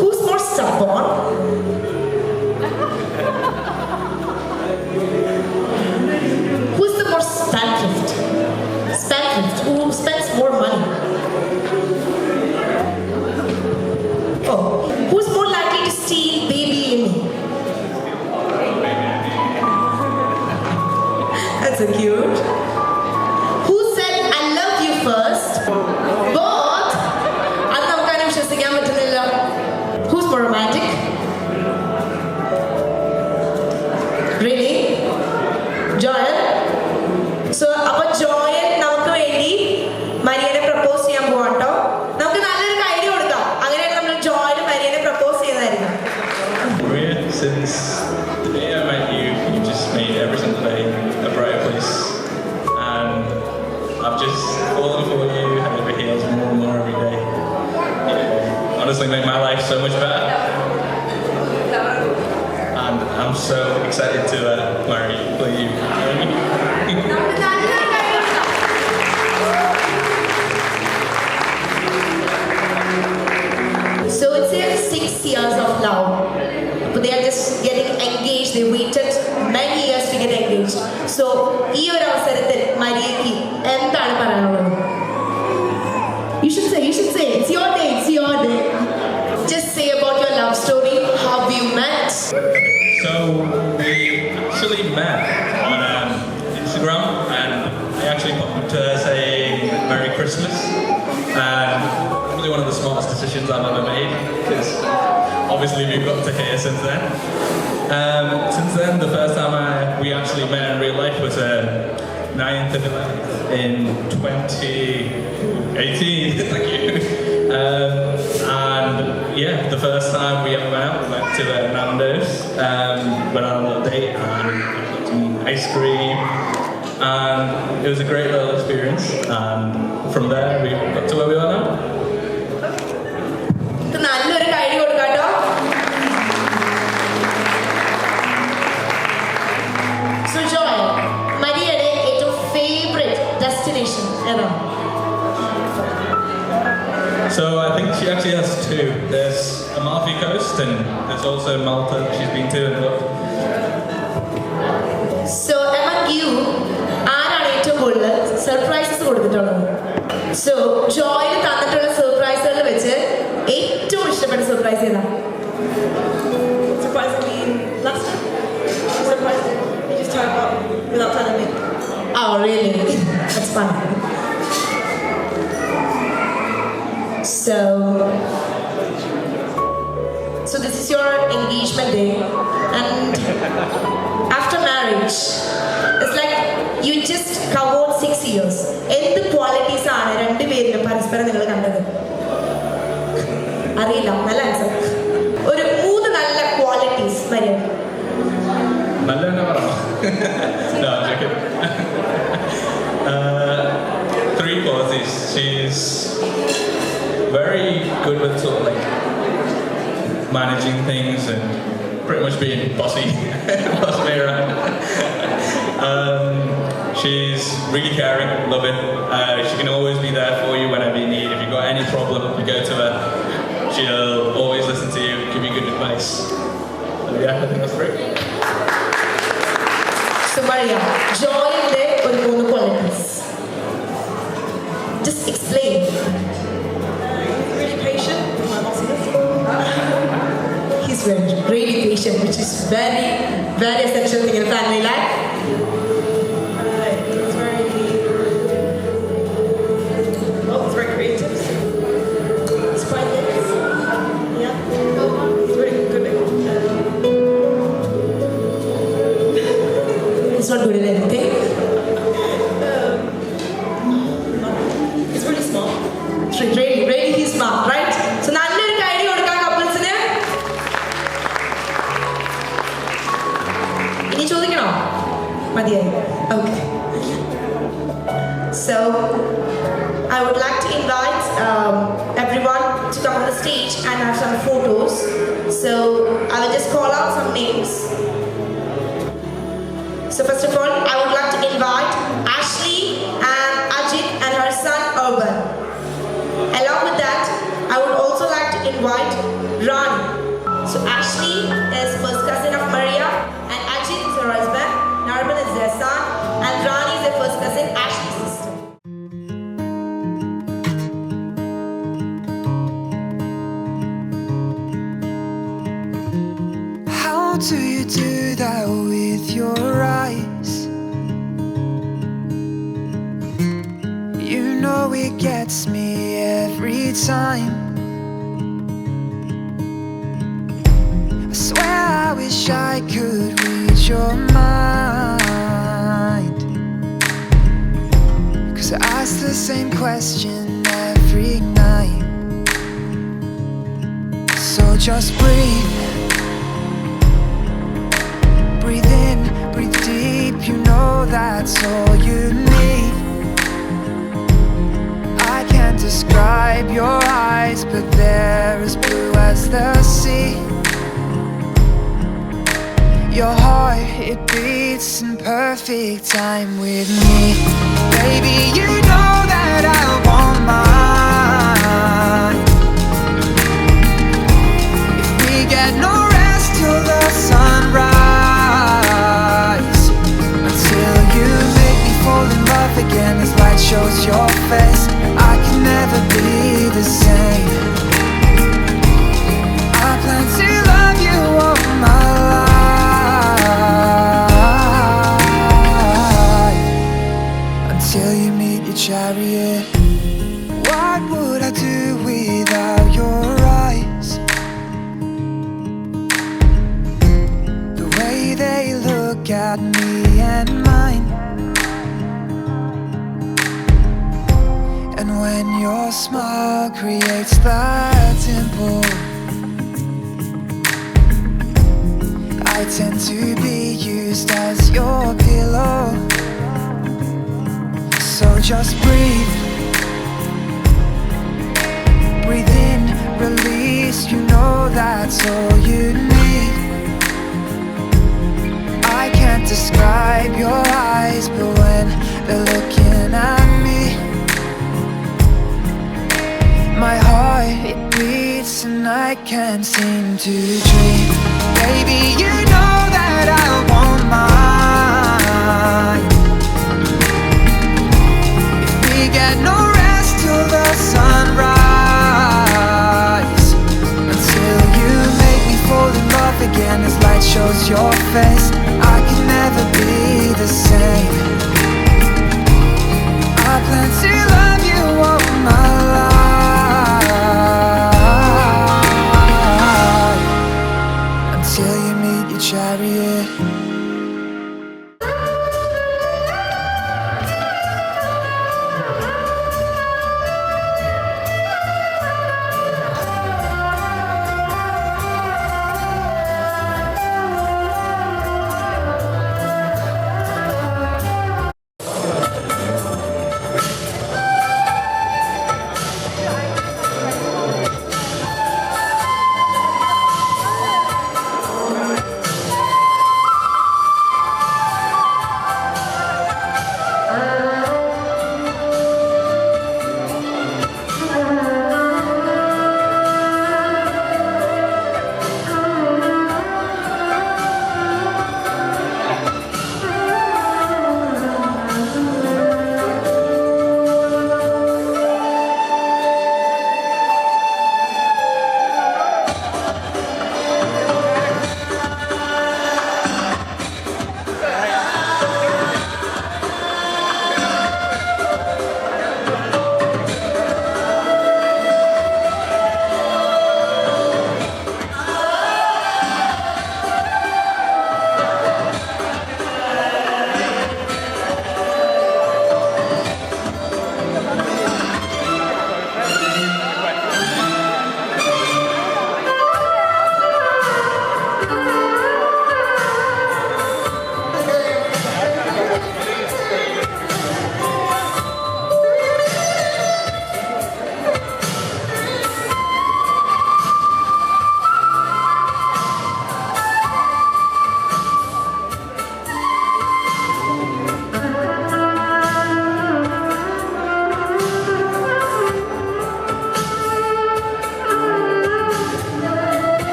Who's more stubborn? Who's the more spendthrift? Who spends more money? Oh, who's more likely to steal baby Amy? That's so cute. Who said I love you first? Both. അത് നമുക്കതിനെ വിശ്വസിക്കാൻ പറ്റുന്നില്ല. Who's more romantic? Really? Joel? So, അപ്പൊ Joel നമുക്ക് വേണ്ടി മരിയനെ propose ചെയ്യാൻ പോവാട്ടോ. നമുക്ക് നല്ലൊരു ഐഡിയ കൊടുക്കാം. അങ്ങനെയാണ് നമ്മൾ ജോയൽ മരിയനെ പ്രപ്പോസ് ചെയ്യുന്നതായിരിക്കും. Maria, since the day I met you, you just made every single day a brighter place. And I've just fallen for you head over heels more and more every day. You honestly made my life so much better. And I'm so excited to marry you. So it's their 6 years of love. But they are just getting engaged. They waited many years to get engaged. engaged. So, ഈ ഒരു അവസരത്തിൽ മരിയയ്ക്ക് എന്താണ് പറയാനുള്ളത്? You should say. It's your day. Just say about your love story, how you met. So we actually met on Instagram, and I actually popped to her saying Merry Christmas, and probably one of the smartest decisions I've ever made, because obviously we've got to here since then. Since then, the first time we actually met in real life was 9th and 11th in 2018. Thank you. And yeah, the first time we ever went out, we went to Nando's, went on a little date and got some ice cream, and it was a great little experience, and from there we got to where we are now. നല്ലൊരു കൈ കൊടുക്കാട്ടോ. So Joy, മരിയയുടെ ഏറ്റവും favourite destination ഏതാണ്? So I think she actually has two. There's Amalfi Coast, and there's also Malta that she's been to and loved. So among you, ആരാണ് ഏറ്റവും കൂടുതൽ surprises കൊടുത്തിട്ടുള്ളത്? So Joy തന്നിട്ടുള്ള സർപ്രൈസുകളിൽ വെച്ച് ഏറ്റവും ഇഷ്ടപ്പെട്ട സർപ്രൈസ് ഏതാണ്? Surprisingly, last time. Surprisingly, you just turned up without telling me. Oh really? That's fun. So this is your engagement day, and after marriage, it's like you just covered 6 years. എന്ത് qualities ആണ് രണ്ടുപേരും പരസ്പരം നിങ്ങൾ കണ്ടത്? അറിയില്ല, നല്ല answer. ഒരു 3 നല്ല ക്വാളിറ്റീസ് വരും. No, I'm joking. 3 qualities. She's very good with sort of like managing things and pretty much being bossy around. She's really caring, loving. She can always be there for you whenever you need. If you've got any problem, you go to her. She'll always listen to you, give you good advice. So yeah, I think that's great. So Maria, Joy's ഒരു 3 qualities. Just explain. Really patient with my bossiness. He's really patient, which is very, very essential thing in a family life. It's very creative. It's quite nice. Yeah. He's really good at He's not good at anything. He's really smart. Really, he's smart, right? So നല്ലൊരു കൈഡി കൊടുക്കാം കപ്പിൾസിന്. ഇനി ചോദിക്കണോ? മതിയായി. Okay. So I would like to invite everyone to come on the stage and have some photos. So I will just call out some names. So first of all, I would like to invite Ashley and Ajit and her son Urban. Along with that, I would also like to invite Rani. So Ashley is first cousin of Maria, and Ajit is her husband, Urban is their son, and Rani is their first cousin, Ashley's sister. How do you do that with your eyes? You know it gets me every time. I swear I wish I could read your mind, 'cause I ask the same question every night. So just breathe. Breathe in, breathe deep, you know that's all you need. I can't describe your eyes, but they're as blue as the sea. Your heart, it beats in perfect time with me. Baby, you know that I want mine. If we get no rest till the sunrise, shows your face, I can never be the same. I plan to love you all my life, until you meet your chariot. What would I do without your eyes? The way they look at me and mine. And when your smile creates that dimple, I tend to be used as your pillow. So just breathe. Breathe in, release, you know that's all you need. I can't describe your eyes, but when they're looking at me, my heart, it beats and I can't seem to dream. Baby, you know that I won't mind if we get no rest till the sunrise, until you make me fall in love again as light shows your face. I can never be the same. I plan to love you all my life, until you meet your child.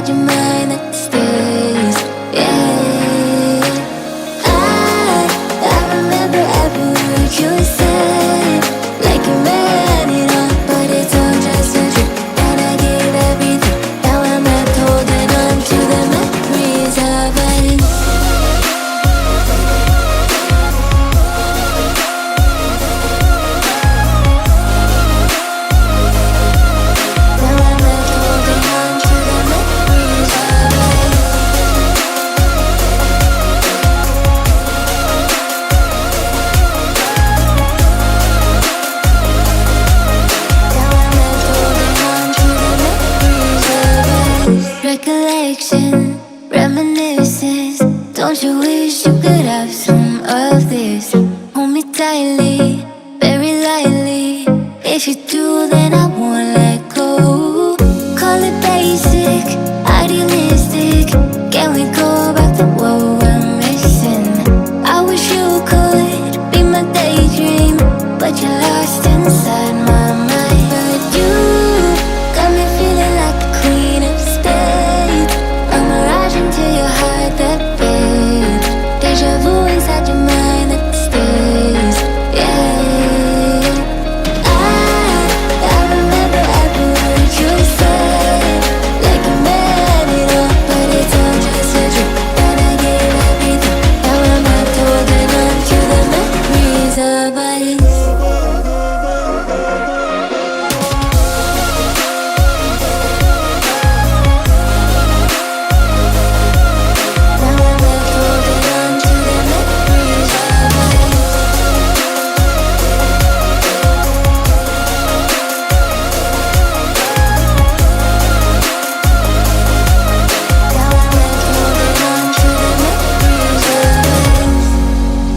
inside your mind that stays. Yeah, I remember every word you said, like you meant it all, but it's all just a trick. And I gave everything. Now I'm left holding on to the memories of us. Recollection, reminiscence. Don't you wish you could have some of this? Hold me tightly, very lightly. If you do, then I won't let go. Call it basic, idealistic. Can we go back to what we're missing? I wish you could be my daydream, but you're lost inside my mind. But you got me feeling like the queen of spades, a mirage into your heart that fades. Deja vu inside your mind that stays. Yeah, I remember every word you said, like you meant it all, but it's all just a trick. And I gave everything. Now I'm left holding on to the memories of us.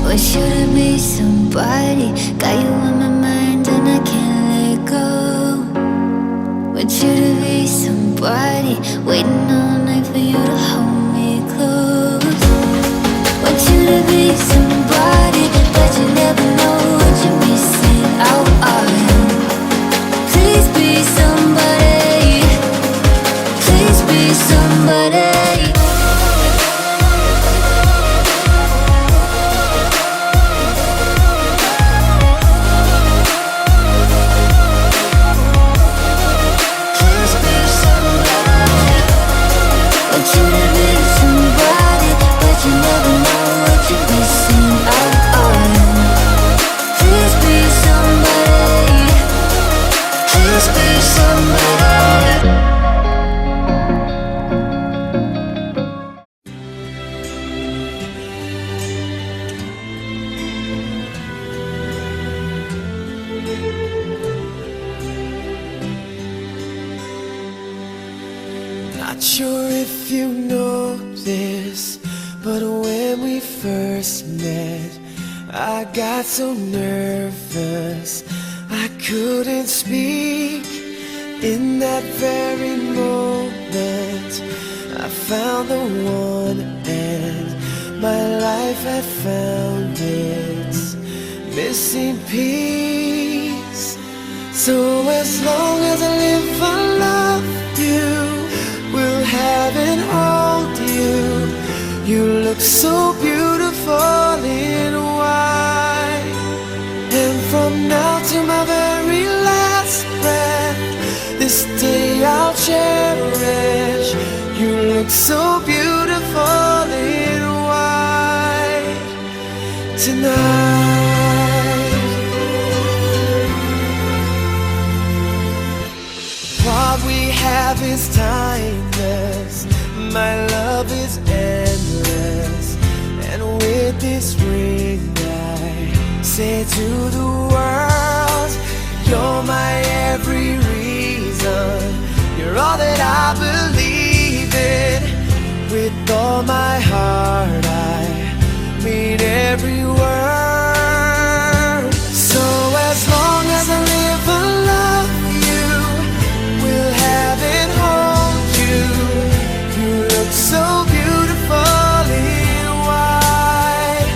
Want you to be somebody, got you on my mind and I can't let go. Want you to be somebody, waiting all night for you to hold me close. Want you to be somebody, but you never know what you're missing out on. Please be somebody, please be somebody. Want you to be somebody, but you never know what you're missing out on. Please be somebody, please be somebody. Not sure if you know this, but when we first met, I got so nervous I couldn't speak. In that very moment, I found the one, and my life had found its missing piece. So as long as I live, I love you, will have and hold you. You look so beautiful in white, and from now to my very last breath, this day I'll cherish. You look so beautiful in white tonight. What we have is timeless, my love is endless, and with this ring I say to the world, you're my every reason, you're all that I believe in. With all my heart I mean every word. So as long as I live, I love you, will have and hold you. You look so beautiful in white,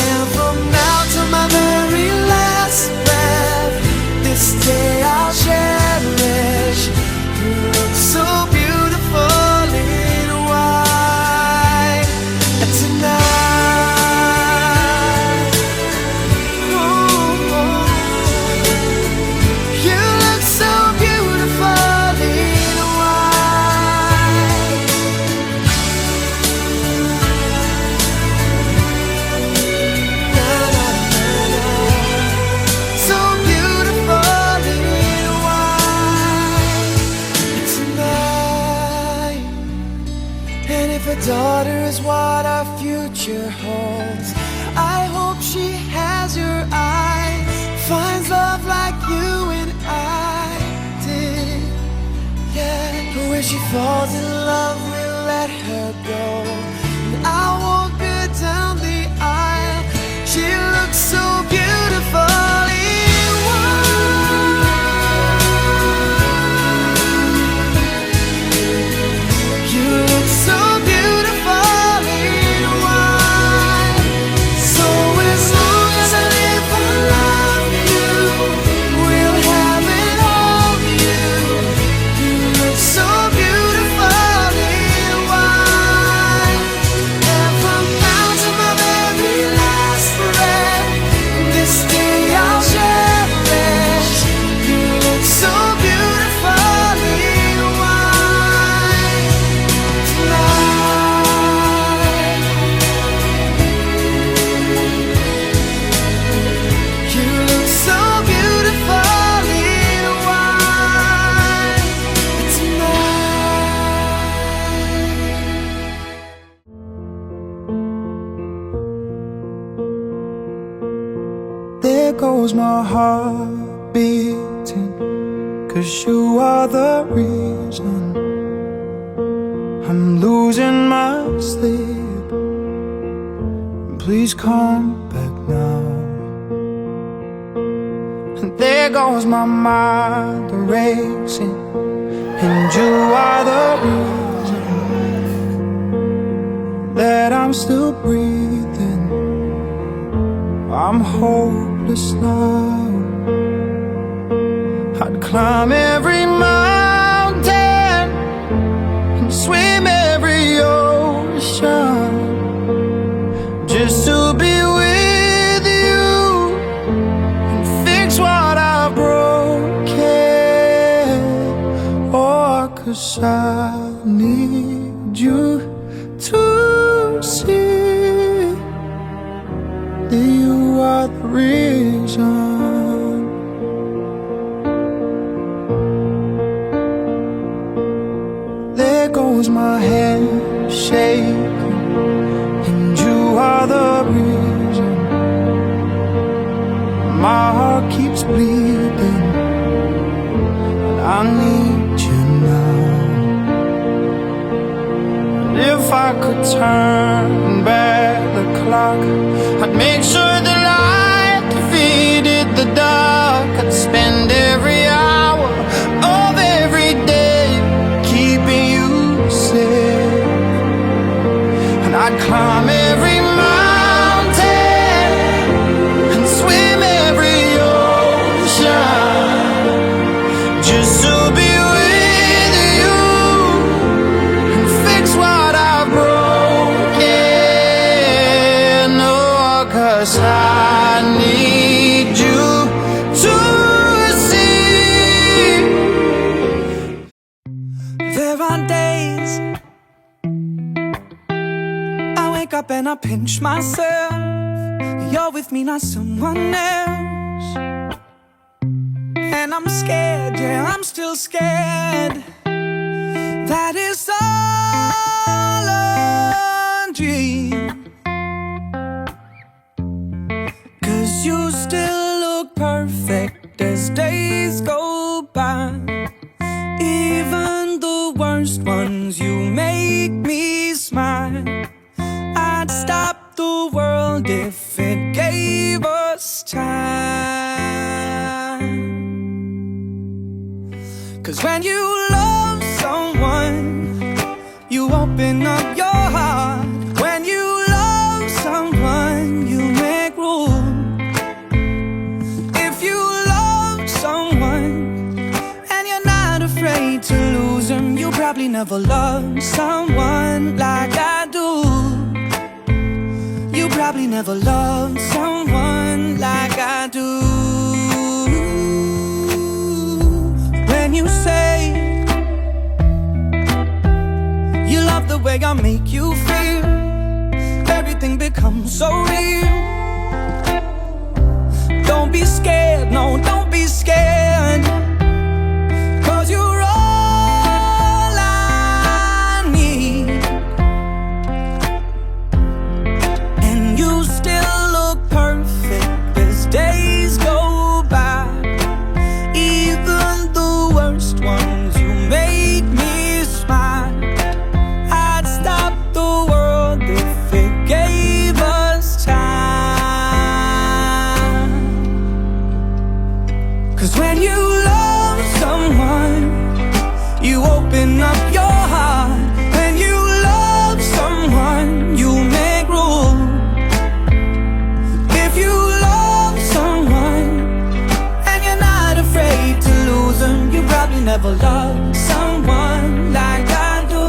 and from now to my very last breath, this day I'll cherish. You look so beautiful future holds. I hope she has your eyes, finds love like you and I did. Yeah, but when she falls in love, we'll let her go. And I walk her down the aisle. She looks so beautiful. There goes my heart beating, 'cause you are the reason I'm losing my sleep. Please come back now. And there goes my mind racing, and you are the reason that I'm still breathing. I'm hopeless now. I'd climb every mountain and swim every ocean just to be with you and fix what I've broken. Oh, 'cause I need you to see that you are the reason. There goes my hand shaking, and you are the reason. My heart keeps bleeding, and I need you now. And if I could turn back the clock, I'd make sure the light defeated the dark. I'd spend every hour of every day keeping you safe, and I'd climb every mountain and swim every ocean just to be with you and fix what I've broken. Oh, 'cause I need you to see. There are days I wake up and I pinch myself. You're with me, not someone else. And I'm scared, yeah, I'm still scared. That is all a dream. 'Cause you still look perfect as days go by. Even the worst ones, you make me smile. I'd stop the world if it gave us time. 'Cause when you love someone, you open up your heart. When you love someone, you make room. If you love someone and you're not afraid to lose them, you probably never loved someone like I do. You probably never loved someone like I do. When you say you love the way I make you feel, everything becomes so real. Don't be scared, no, don't be scared, 'cause you're all I need. 'Cause when you love someone, you open up your heart. When you love someone, you make room. If you love someone and you're not afraid to lose them, you probably never loved someone like I do.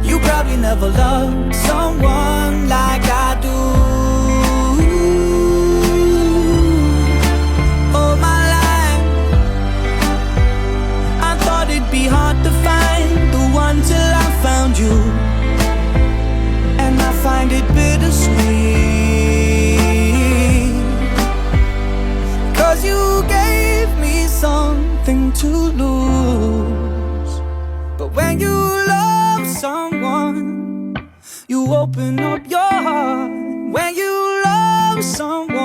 You probably never loved someone like I do. All my life I thought it'd be hard to find the one till I found you, and I find it bittersweet. 'Cause you gave me something to lose. But when you love someone, you open up your heart. When you love someone,